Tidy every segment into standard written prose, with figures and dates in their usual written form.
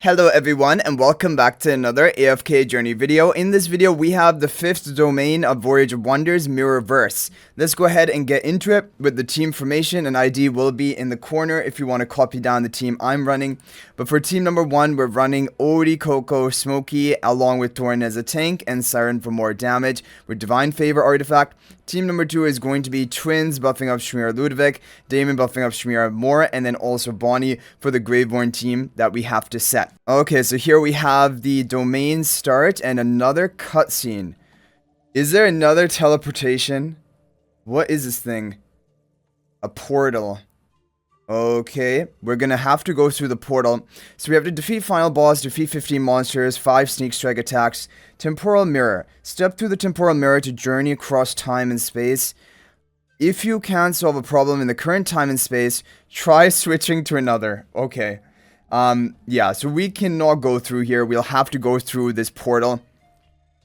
Hello everyone and welcome back to another AFK journey video. In this video we have the 5th domain of Voyage of Wonders, MIRRORVERSE. Let's go ahead and get into it with the team formation, and ID will be in the corner if you want to copy down the team I'm running. But for team number 1 we're running Ori, Coco, Smokey along with Torn as a tank and Siren for more damage with Divine Favor artifact. Team number 2 is going to be Twins buffing up Shmira Ludovic, Damon buffing up Shmira Moore, and then also Bonnie for the Graveborn team that we have to set. Okay, so here we have the domain start and another cutscene. Is there another teleportation? What is this thing? A portal. Okay, we're gonna have to go through the portal. So we have to defeat final boss, defeat 15 monsters, 5 sneak strike attacks, temporal mirror. Step through the temporal mirror to journey across time and space. If you can't solve a problem in the current time and space, try switching to another. Okay. Yeah, so we cannot go through here. We'll have to go through this portal.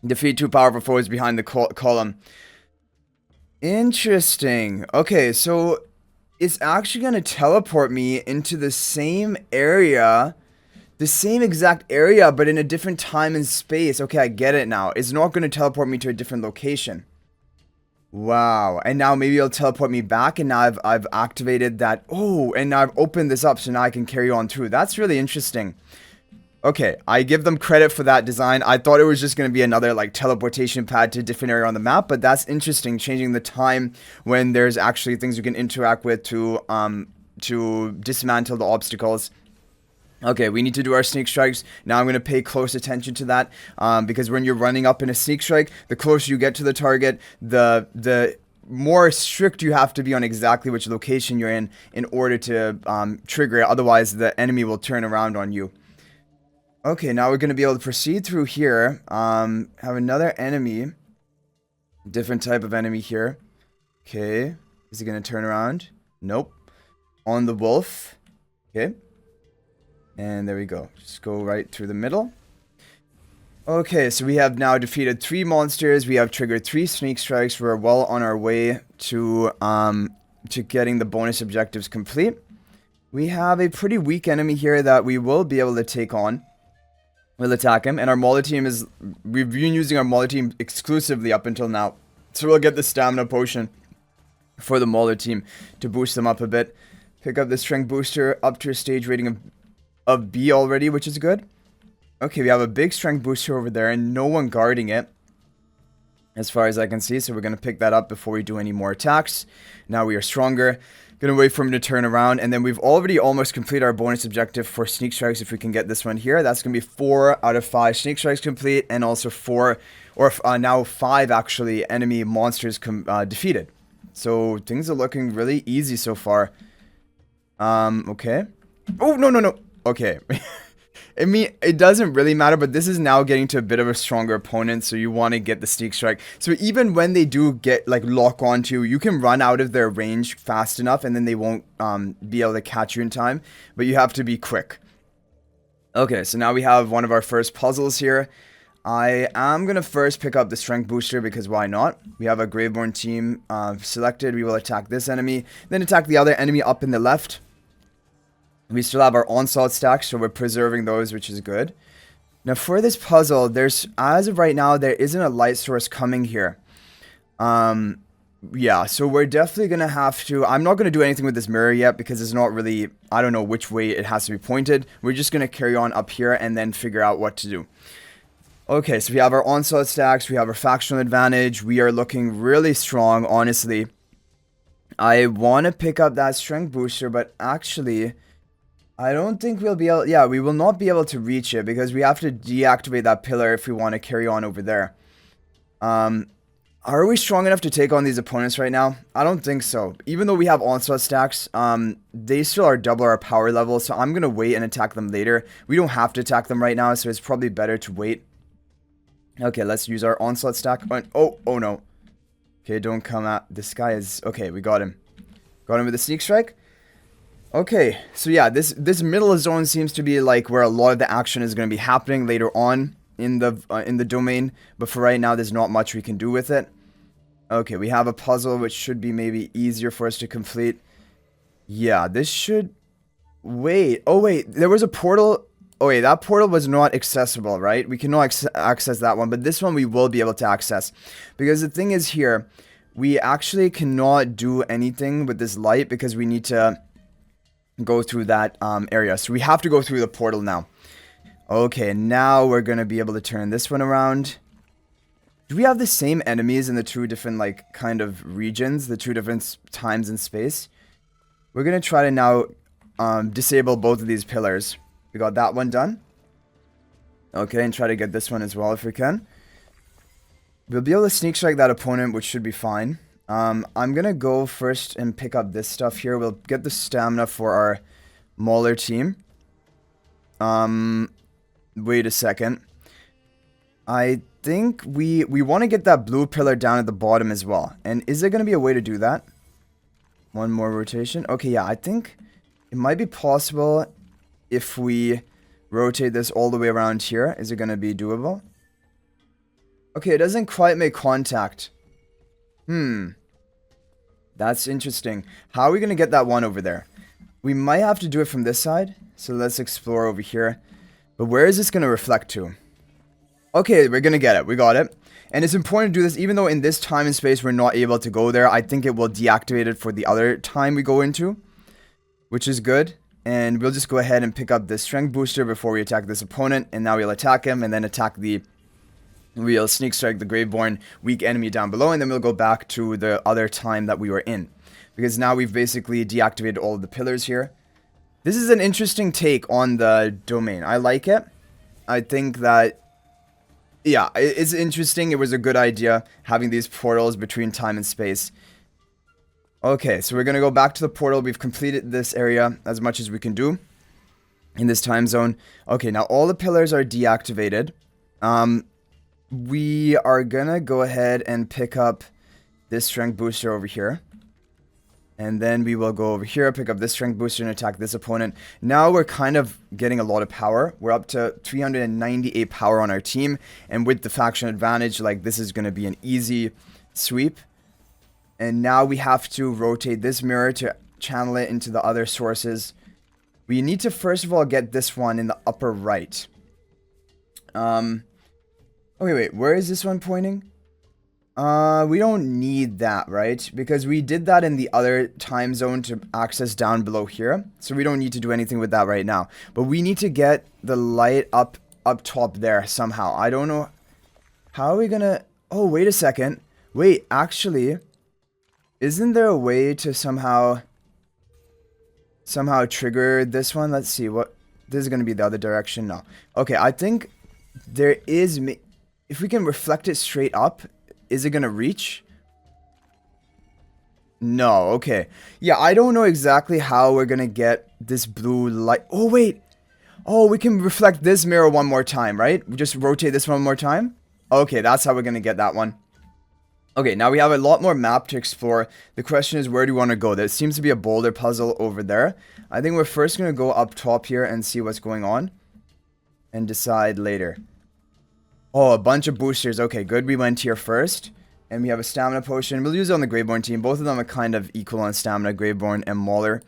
Defeat 2 powerful foes behind the column. Interesting. Okay, so it's actually going to teleport me into the same area, the same exact area, but in a different time and space. Okay, I get it now. It's not going to teleport me to a different location. Wow, and now maybe it'll teleport me back, and now I've activated that. Oh, and now I've opened this up, so now I can carry on through. That's really interesting. Okay, I give them credit for that design. I thought it was just going to be another like teleportation pad to a different area on the map, but that's interesting, changing the time when there's actually things you can interact with to dismantle the obstacles. Okay, we need to do our sneak strikes. Now I'm going to pay close attention to that, because when you're running up in a sneak strike, the closer you get to the target, the more strict you have to be on exactly which location you're in order to trigger it. Otherwise, the enemy will turn around on you. Okay, now we're going to be able to proceed through here. Have another enemy. Different type of enemy here. Okay. Is he going to turn around? Nope. On the wolf. Okay. And there we go. Just go right through the middle. Okay, so we have now defeated 3 monsters. We have triggered 3 sneak strikes. We're well on our way to getting the bonus objectives complete. We have a pretty weak enemy here that we will be able to take on. We'll attack him, and our Molly team is... We've been using our Molly team exclusively up until now. So we'll get the stamina potion for the Molly team to boost them up a bit. Pick up the strength booster up to a stage rating of B already, which is good. Okay, we have a big strength booster over there, and no one guarding it, as far as I can see. So we're going to pick that up before we do any more attacks. Now we are stronger. Gonna wait for him to turn around, and then we've already almost completed our bonus objective for sneak strikes. If we can get this one here, that's gonna be 4 out of 5 sneak strikes complete, and also 4 or now 5 actually enemy monsters defeated. So things are looking really easy so far. Okay. Oh, no. Okay. I mean, it doesn't really matter, but this is now getting to a bit of a stronger opponent, so you want to get the sneak strike. So even when they do get, like, lock onto you, you can run out of their range fast enough, and then they won't be able to catch you in time, but you have to be quick. Okay, so now we have one of our first puzzles here. I am going to first pick up the strength booster, because why not? We have a Graveborn team selected. We will attack this enemy, then attack the other enemy up in the left. We still have our onslaught stacks, so we're preserving those, which is good. Now for this puzzle, as of right now, there isn't a light source coming here. Yeah, so we're definitely going to have to... I'm not going to do anything with this mirror yet, because it's not really... I don't know which way it has to be pointed. We're just going to carry on up here and then figure out what to do. Okay, so we have our onslaught stacks, we have our factional advantage. We are looking really strong, honestly. I want to pick up that strength booster, but actually... I don't think we'll be able... Yeah, we will not be able to reach it, because we have to deactivate that pillar if we want to carry on over there. Are we strong enough to take on these opponents right now? I don't think so. Even though we have onslaught stacks, they still are double our power level, so I'm going to wait and attack them later. We don't have to attack them right now, so it's probably better to wait. Okay, let's use our onslaught stack. Oh no. Okay, don't come at... This guy is... Okay, we got him. Got him with a sneak strike. Okay, so yeah, this middle zone seems to be like where a lot of the action is going to be happening later on in the domain, but for right now, there's not much we can do with it. Okay, we have a puzzle which should be maybe easier for us to complete. Yeah, this should... Wait, oh wait, there was a portal Oh wait, that portal was not accessible, right? We cannot access that one, but this one we will be able to access. Because the thing is here, we actually cannot do anything with this light because we need to go through that area. So we have to go through the portal now. Okay, now we're going to be able to turn this one around. Do we have the same enemies in the two different, like, kind of regions? The two different times and space? We're going to try to now disable both of these pillars. We got that one done. Okay, and try to get this one as well if we can. We'll be able to sneak strike that opponent, which should be fine. I'm going to go first and pick up this stuff here. We'll get the stamina for our Mauler team. Wait a second. I think we want to get that blue pillar down at the bottom as well. And is there going to be a way to do that? One more rotation. Okay, yeah, I think it might be possible if we rotate this all the way around here. Is it going to be doable? Okay, it doesn't quite make contact. That's interesting. How are we going to get that one over there? We might have to do it from this side. So let's explore over here. But where is this going to reflect to? Okay, we're going to get it. We got it. And it's important to do this even though in this time and space we're not able to go there. I think it will deactivate it for the other time we go into, which is good. And we'll just go ahead and pick up the strength booster before we attack this opponent. And now we'll attack him and then attack the... We'll sneak strike the Graveborn weak enemy down below. And then we'll go back to the other time that we were in. Because now we've basically deactivated all of the pillars here. This is an interesting take on the domain. I like it. I think that... Yeah, it's interesting. It was a good idea having these portals between time and space. Okay, so we're going to go back to the portal. We've completed this area as much as we can do in this time zone. Okay, now all the pillars are deactivated. We are going to go ahead and pick up this strength booster over here. And then we will go over here, pick up this strength booster and attack this opponent. Now we're kind of getting a lot of power. We're up to 398 power on our team. And with the faction advantage, like this is going to be an easy sweep. And now we have to rotate this mirror to channel it into the other sources. We need to first of all get this one in the upper right. Oh, wait, where is this one pointing? We don't need that, right? Because we did that in the other time zone to access down below here. So we don't need to do anything with that right now. But we need to get the light up top there somehow. I don't know. How are we gonna... Oh, wait a second. Wait, actually... Isn't there a way to somehow trigger this one? Let's see. What... This is gonna be the other direction. No. Okay, I think there is... If we can reflect it straight up... Is it going to reach? No, okay. Yeah, I don't know exactly how we're going to get this blue light. Oh, wait. Oh, we can reflect this mirror one more time, right? We just rotate this one more time? Okay, that's how we're going to get that one. Okay, now we have a lot more map to explore. The question is, where do we want to go? There seems to be a boulder puzzle over there. I think we're first going to go up top here and see what's going on. And decide later. Oh, a bunch of boosters. Okay, good. We went here first. And we have a stamina potion. We'll use it on the Graveborn team. Both of them are kind of equal on stamina, Graveborn and Mauler.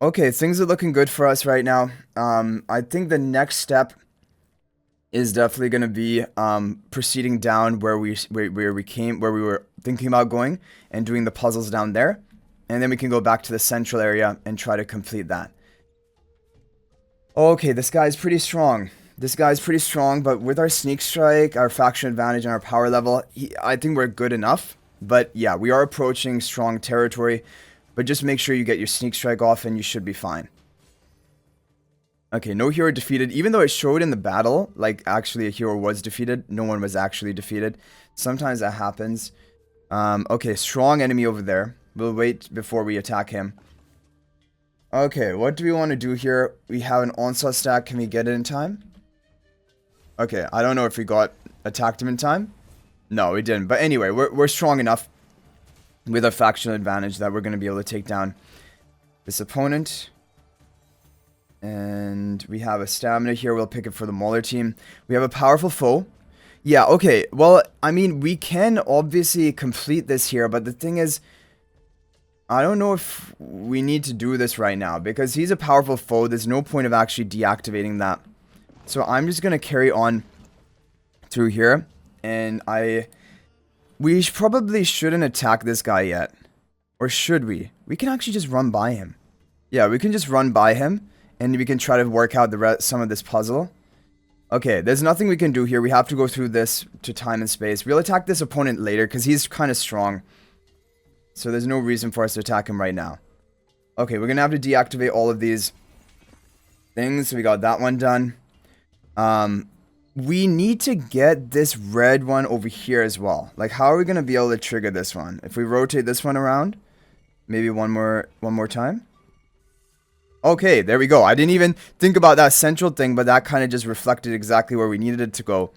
Okay, things are looking good for us right now. I think the next step is definitely going to be proceeding down where we were thinking about going and doing the puzzles down there. And then we can go back to the central area and try to complete that. Okay, this guy's pretty strong. This guy's pretty strong, but with our sneak strike, our faction advantage, and our power level, I think we're good enough. But yeah, we are approaching strong territory. But just make sure you get your sneak strike off and you should be fine. Okay, no hero defeated. Even though it showed in the battle, like actually a hero was defeated, no one was actually defeated. Sometimes that happens. Okay, strong enemy over there. We'll wait before we attack him. Okay, what do we want to do here? We have an onslaught stack. Can we get it in time? Okay, I don't know if we attacked him in time. No, we didn't. But anyway, we're strong enough with our factional advantage that we're going to be able to take down this opponent. And we have a stamina here. We'll pick it for the Mauler team. We have a powerful foe. Yeah, okay. Well, I mean, we can obviously complete this here. But the thing is, I don't know if we need to do this right now, because he's a powerful foe. There's no point of actually deactivating that. So I'm just going to carry on through here. And we probably shouldn't attack this guy yet. Or should we? We can actually just run by him. Yeah, we can just run by him. And we can try to work out some of this puzzle. Okay, there's nothing we can do here. We have to go through this to time and space. We'll attack this opponent later because he's kind of strong. So there's no reason for us to attack him right now. Okay, we're going to have to deactivate all of these things. So we got that one done. We need to get this red one over here as well. Like, how are we going to be able to trigger this one? If we rotate this one around, maybe one more time. Okay, there we go. I didn't even think about that central thing, but that kind of just reflected exactly where we needed it to go.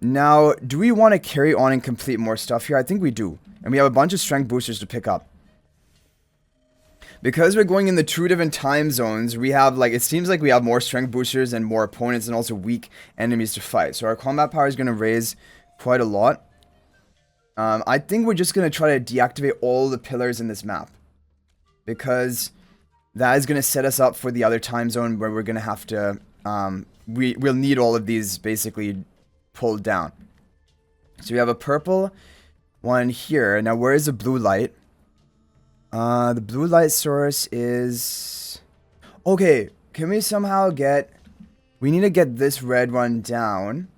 Now, do we want to carry on and complete more stuff here? I think we do. And we have a bunch of strength boosters to pick up. Because we're going in the 2 different time zones, we have, like, it seems like we have more strength boosters and more opponents and also weak enemies to fight. So our combat power is going to raise quite a lot. I think we're just going to try to deactivate all the pillars in this map. Because that is going to set us up for the other time zone where we're going to have to, we'll need all of these basically pulled down. So we have a purple one here. Now, where is the blue light? The blue light source is... Okay, can we somehow get... We need to get this red one down.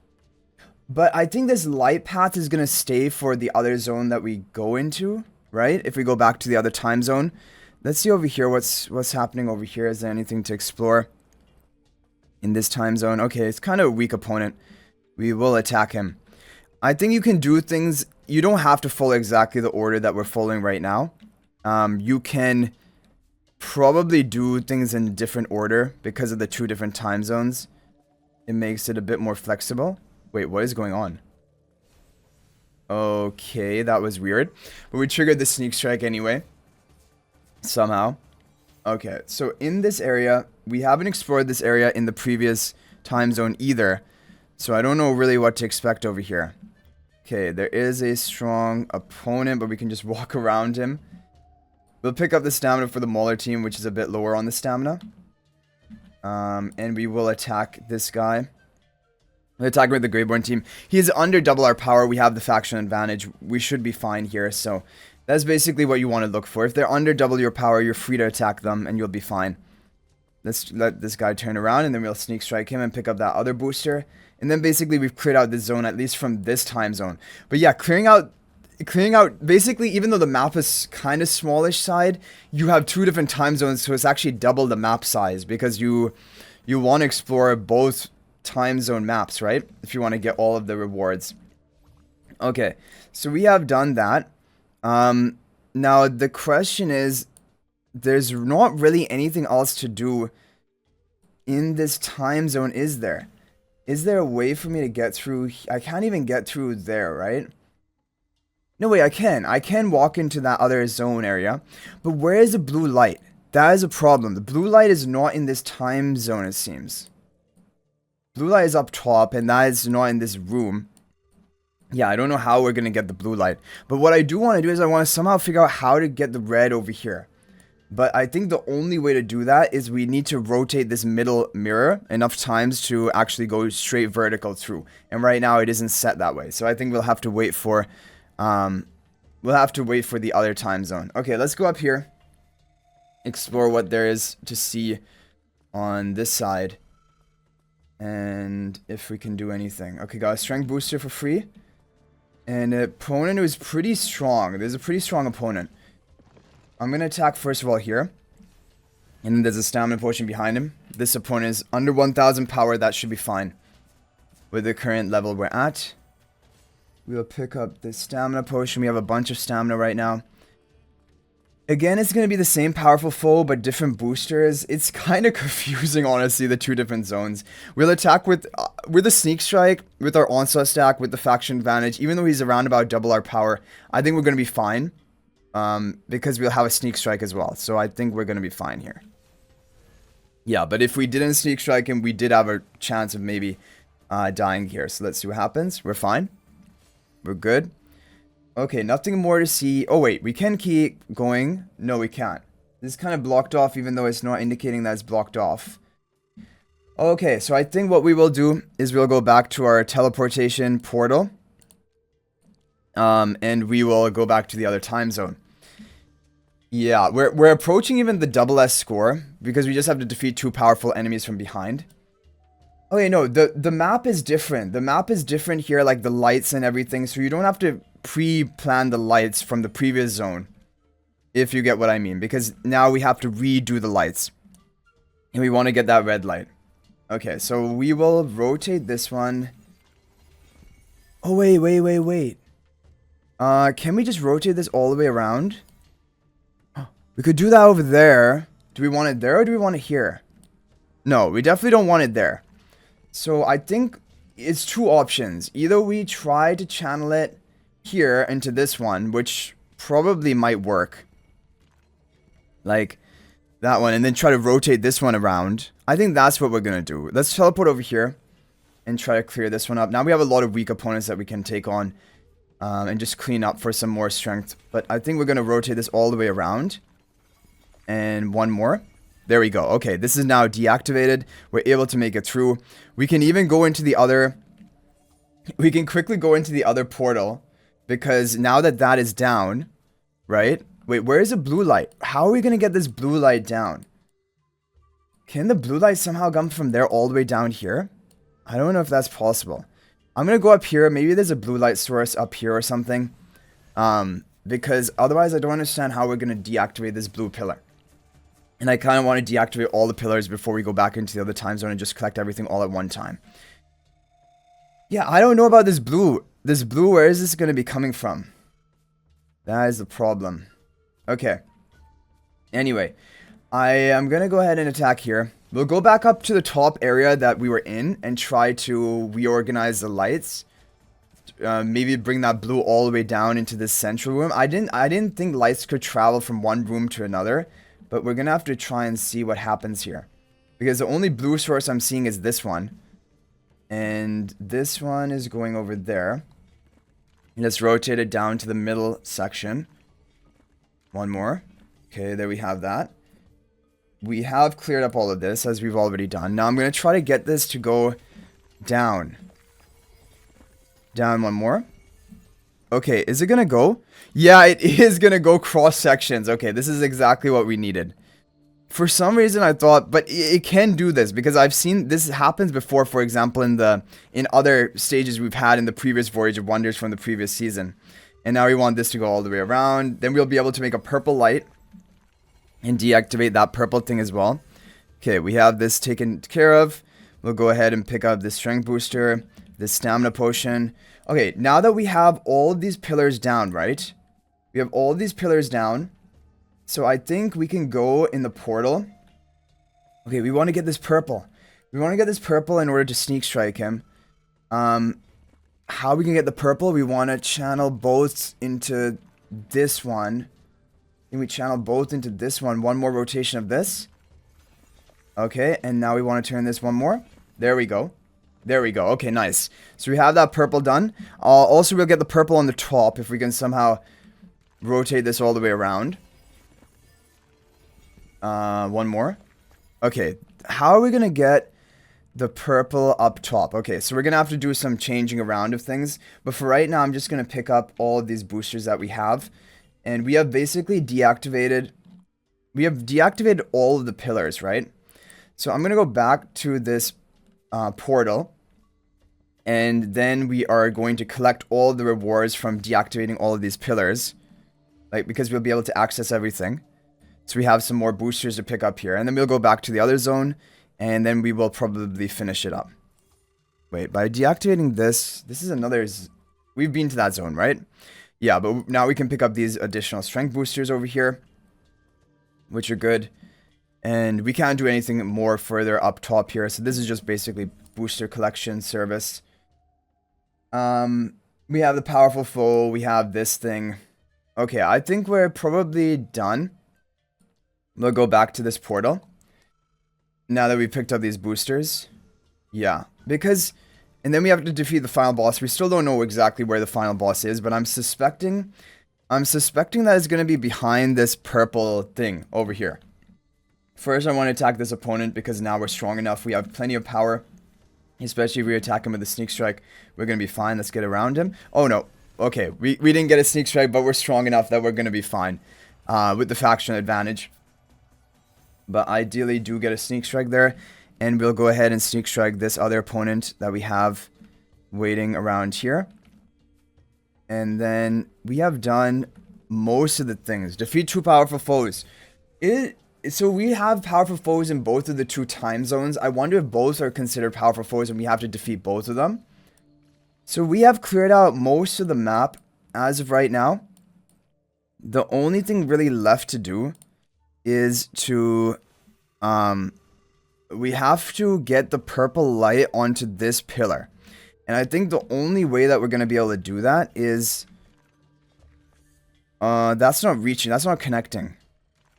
But I think this light path is going to stay for the other zone that we go into, right? If we go back to the other time zone. Let's see over here what's happening over here. Is there anything to explore in this time zone? Okay, it's kind of a weak opponent. We will attack him. I think you can do things... You don't have to follow exactly the order that we're following right now. You can probably do things in a different order because of the 2 different time zones. It makes it a bit more flexible. Wait, what is going on? Okay, that was weird. But we triggered the sneak strike anyway. Somehow. Okay, so in this area, we haven't explored this area in the previous time zone either. So I don't know really what to expect over here. Okay, there is a strong opponent, but we can just walk around him. We'll pick up the stamina for the Mauler team, which is a bit lower on the stamina. And we will attack this guy. We'll attack with the Greyborn team. He is under double our power. We have the faction advantage. We should be fine here, so... That's basically what you want to look for. If they're under double your power, you're free to attack them, and you'll be fine. Let's let this guy turn around, and then we'll sneak strike him and pick up that other booster. And then basically we've cleared out this zone, at least from this time zone. But yeah, clearing out, basically, even though the map is kind of smallish side, you have 2 different time zones, so it's actually double the map size, because you want to explore both time zone maps, right? If you want to get all of the rewards. Okay, so we have done that. Now the question is, there's not really anything else to do in this time zone, is there? Is there a way for me to get through? I can't even get through there, right? No, wait, I can. I can walk into that other zone area. But where is the blue light? That is a problem. The blue light is not in this time zone, it seems. Blue light is up top, and that is not in this room. Yeah, I don't know how we're going to get the blue light. But what I do want to do is I want to somehow figure out how to get the red over here. But I think the only way to do that is we need to rotate this middle mirror enough times to actually go straight vertical through. And right now it isn't set that way. So I think we'll have to wait for the other time zone. Okay, let's go up here. Explore what there is to see on this side. And if we can do anything. Okay, got a strength booster for free. And an opponent who is pretty strong. There's a pretty strong opponent. I'm going to attack first of all here. And then there's a stamina potion behind him. This opponent is under 1000 power. That should be fine. With the current level we're at. We'll pick up the stamina potion. We have a bunch of stamina right now. Again, it's going to be the same powerful foe, but different boosters. It's kind of confusing, honestly, the 2 different zones. We'll attack with the sneak strike, with our onslaught stack, with the faction advantage. Even though he's around about double our power, I think we're going to be fine. Because we'll have a sneak strike as well. So I think we're going to be fine here. Yeah, but if we didn't sneak strike him, we did have a chance of maybe dying here. So let's see what happens. We're fine. We're good. Okay, nothing more to see. Oh wait, we can keep going. No, we can't. This is kind of blocked off even though it's not indicating that it's blocked off. Okay, so I think what we will do is we'll go back to our teleportation portal. And we will go back to the other time zone. Yeah, we're approaching even the double S score because we just have to defeat 2 powerful enemies from behind. Okay, no, the map is different. The map is different here, like the lights and everything, so you don't have to pre-plan the lights from the previous zone. If you get what I mean, because now we have to redo the lights. And we want to get that red light. Okay, so we will rotate this one. Oh, wait. Can we just rotate this all the way around? We could do that over there. Do we want it there or do we want it here? No, we definitely don't want it there. So I think it's 2 options. Either we try to channel it here into this one, which probably might work. Like that one, and then try to rotate this one around. I think that's what we're going to do. Let's teleport over here and try to clear this one up. Now we have a lot of weak opponents that we can take on and just clean up for some more strength. But I think we're going to rotate this all the way around. And one more. There we go. Okay, this is now deactivated. We're able to make it through. We can even go into the other... We can quickly go into the other portal. Because now that that is down, right? Wait, where is the blue light? How are we going to get this blue light down? Can the blue light somehow come from there all the way down here? I don't know if that's possible. I'm going to go up here. Maybe there's a blue light source up here or something. Because otherwise I don't understand how we're going to deactivate this blue pillar. And I kind of want to deactivate all the pillars before we go back into the other time zone and just collect everything all at one time. Yeah, I don't know about this blue. This blue, where is this going to be coming from? That is the problem. Okay. Anyway, I am going to go ahead and attack here. We'll go back up to the top area that we were in and try to reorganize the lights. Maybe bring that blue all the way down into this central room. I didn't think lights could travel from one room to another. But we're going to have to try and see what happens here. Because the only blue source I'm seeing is this one. And this one is going over there. Let's rotate it down to the middle section. One more. Okay, there we have that. We have cleared up all of this, as we've already done. Now I'm going to try to get this to go down. Down one more. Okay, is it going to go? Yeah, it is going to go cross sections. Okay, this is exactly what we needed. For some reason I thought, but it can do this because I've seen this happens before, for example, in other stages we've had in the previous Voyage of Wonders from the previous season. And now we want this to go all the way around. Then we'll be able to make a purple light and deactivate that purple thing as well. Okay, we have this taken care of. We'll go ahead and pick up this strength booster, this stamina potion. Okay, now that we have all of these pillars down, right? We have all of these pillars down. So I think we can go in the portal. Okay, we want to get this purple. We want to get this purple in order to sneak strike him. How we can get the purple? We want to channel both into this one. And we channel both into this one. One more rotation of this. Okay, and now we want to turn this one more. There we go. There we go. Okay, nice. So we have that purple done. Also, we'll get the purple on the top if we can somehow rotate this all the way around. One more. Okay, how are we going to get the purple up top? Okay, so we're going to have to do some changing around of things. But for right now, I'm just going to pick up all of these boosters that we have. And we have basically deactivated... We have deactivated all of the pillars, right? So I'm going to go back to this portal. And then we are going to collect all of the rewards from deactivating all of these pillars. Like, because we'll be able to access everything. So we have some more boosters to pick up here. And then we'll go back to the other zone. And then we will probably finish it up. Wait, by deactivating this... This is another... We've been to that zone, right? Yeah, but now we can pick up these additional strength boosters over here. Which are good. And we can't do anything more further up top here. So this is just basically booster collection service. We have the powerful foe. We have this thing. Okay, I think we're probably done. We'll go back to this portal. Now that we picked up these boosters. Yeah, because And then we have to defeat the final boss. We still don't know exactly where the final boss is, but I'm suspecting that it's going to be behind this purple thing over here. First, I want to attack this opponent because now we're strong enough. We have plenty of power. Especially if we attack him with a sneak strike, we're going to be fine. Let's get around him. Oh, no. Okay, we didn't get a sneak strike, but we're strong enough that we're going to be fine with the faction advantage. But ideally, do get a sneak strike there. And we'll go ahead and sneak strike this other opponent that we have waiting around here. And then we have done most of the things. Defeat two powerful foes. So we have powerful foes in both of the two time zones. I wonder if both are considered powerful foes and we have to defeat both of them. So we have cleared out most of the map as of right now. The only thing really left to do is to... we have to get the purple light onto this pillar. And I think the only way that we're going to be able to do that is... that's not reaching. That's not connecting.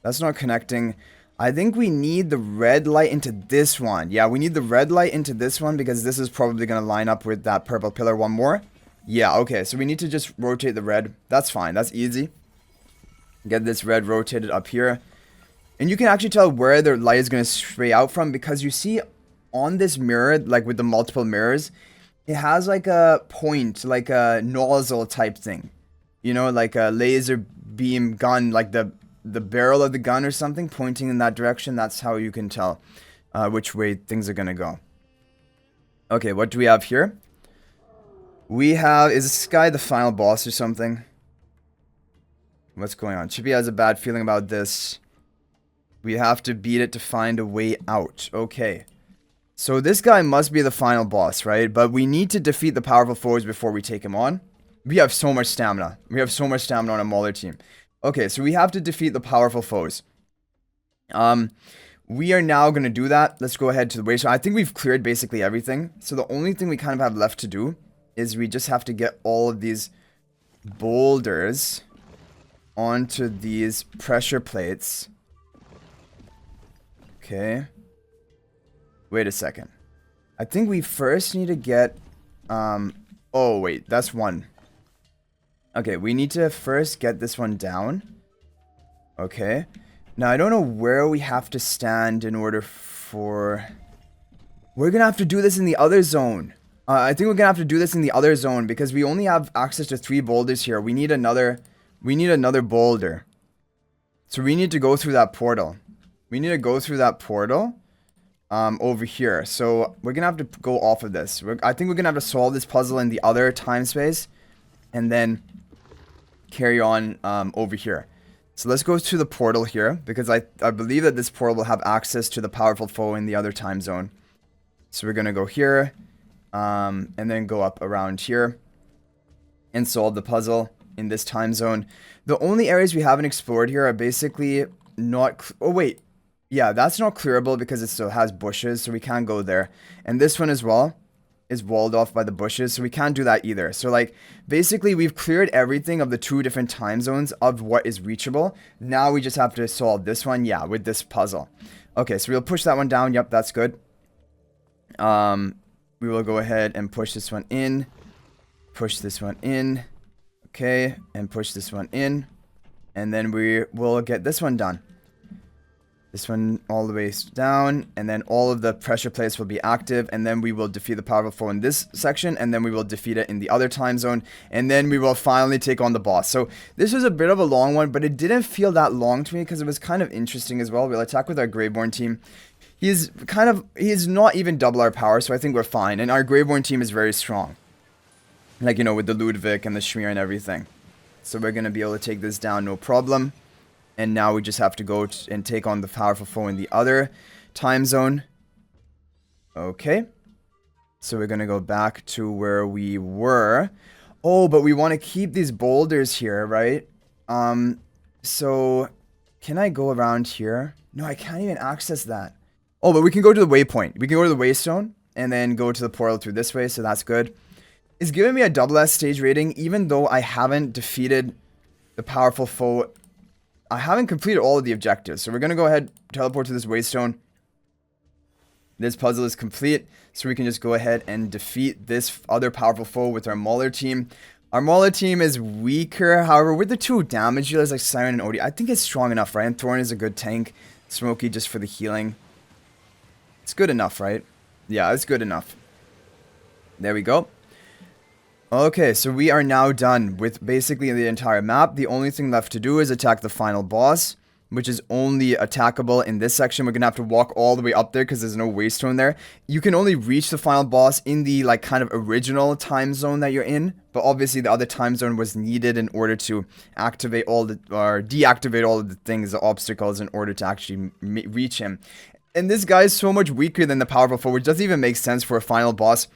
That's not connecting. I think we need the red light into this one. Yeah, we need the red light into this one because this is probably going to line up with that purple pillar one more. Yeah, okay. So we need to just rotate the red. That's fine. That's easy. Get this red rotated up here. And you can actually tell where the light is going to stray out from because you see on this mirror, like with the multiple mirrors, it has like a point, like a nozzle type thing. You know, like a laser beam gun, like the barrel of the gun or something pointing in that direction. That's how you can tell which way things are going to go. Okay, what do we have here? We have... Is this guy the final boss or something? What's going on? Chippy has a bad feeling about this. We have to beat it to find a way out. Okay. So this guy must be the final boss, right? But we need to defeat the powerful foes before we take him on. We have so much stamina. We have so much stamina on a Mauler team. Okay, so we have to defeat the powerful foes. We are now going to do that. Let's go ahead to the wasteland. I think we've cleared basically everything. So the only thing we kind of have left to do is we just have to get all of these boulders onto these pressure plates. Okay. Wait a second. I think we first need to get... oh, wait. That's one. Okay, we need to first get this one down. Okay. Now, I don't know where we have to stand in order for... We're going to have to do this in the other zone. I think we're going to have to do this in the other zone because we only have access to 3 boulders here. We need another boulder. So we need to go through that portal. We need to go through that portal over here. So we're going to have to go off of this. I think we're going to have to solve this puzzle in the other time space. And then carry on over here. So let's go to the portal here. Because I believe that this portal will have access to the powerful foe in the other time zone. So we're going to go here. And then go up around here. And solve the puzzle in this time zone. The only areas we haven't explored here are basically not... Oh, wait. Yeah, that's not clearable because it still has bushes, so we can't go there. And this one as well is walled off by the bushes, so we can't do that either. So, like, basically we've cleared everything of the 2 different time zones of what is reachable. Now we just have to solve this one, yeah, with this puzzle. Okay, so we'll push that one down. Yep, that's good. We will go ahead and push this one in. Push this one in. Okay, and push this one in. And then we will get this one done. This one all the way down, and then all of the pressure plates will be active, and then we will defeat the powerful foe in this section, and then we will defeat it in the other time zone, and then we will finally take on the boss. So this was a bit of a long one, but it didn't feel that long to me because it was kind of interesting as well. We'll attack with our Graveborn team. He's not even double our power, so I think we're fine, and our Graveborn team is very strong. Like, you know, with the Ludwig and the Schmier and everything. So we're going to be able to take this down, no problem. And now we just have to go and take on the powerful foe in the other time zone. Okay. So we're going to go back to where we were. Oh, but we want to keep these boulders here, right? So can I go around here? No, I can't even access that. Oh, but we can go to the waypoint. We can go to the waystone and then go to the portal through this way. So that's good. It's giving me a double S stage rating, even though I haven't defeated the powerful foe. I haven't completed all of the objectives, so we're going to go ahead, teleport to this waystone. This puzzle is complete, so we can just go ahead and defeat this other powerful foe with our Mauler team. Our Mauler team is weaker, however, with the 2 damage dealers like Siren and Odie, I think it's strong enough, right? And Thorn is a good tank. Smokey just for the healing. It's good enough, right? Yeah, it's good enough. There we go. Okay, so we are now done with basically the entire map. The only thing left to do is attack the final boss, which is only attackable in this section. We're gonna have to walk all the way up there because there's no waystone there. You can only reach the final boss in the like kind of original time zone that you're in, but obviously the other time zone was needed in order to activate all the or deactivate all of the things, the obstacles, in order to actually reach him. And this guy is so much weaker than the powerful foe, which doesn't even make sense for a final boss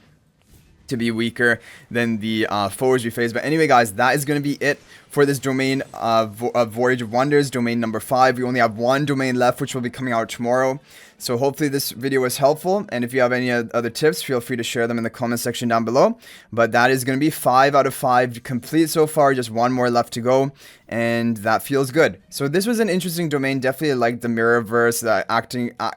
to be weaker than the foes we face. But anyway, guys, that is going to be it for this domain of Voyage of Wonders, domain number 5. We only have 1 domain left, which will be coming out tomorrow. So hopefully this video was helpful, and if you have any other tips, feel free to share them in the comment section down below. But that is going to be 5 out of 5 complete so far, just 1 more left to go, and that feels good. So this was an interesting domain, definitely like the Mirrorverse,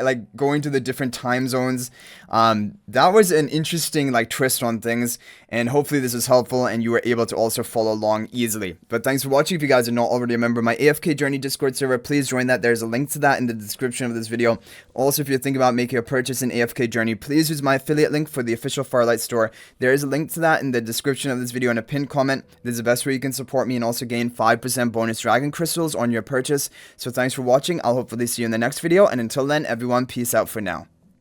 like going to the different time zones. That was an interesting like twist on things, and hopefully this is helpful and you were able to also follow along easily. But thanks for watching. If you guys are not already a member of my AFK Journey Discord server, please join that. There's a link to that in the description of this video. Also, if you're thinking about making a purchase in AFK Journey, please use my affiliate link for the official Farlight store. There is a link to that in the description of this video and a pinned comment. This is the best way you can support me and also gain 5% bonus dragon crystals on your purchase. So thanks for watching. I'll hopefully see you in the next video, and until then, everyone, peace out for now.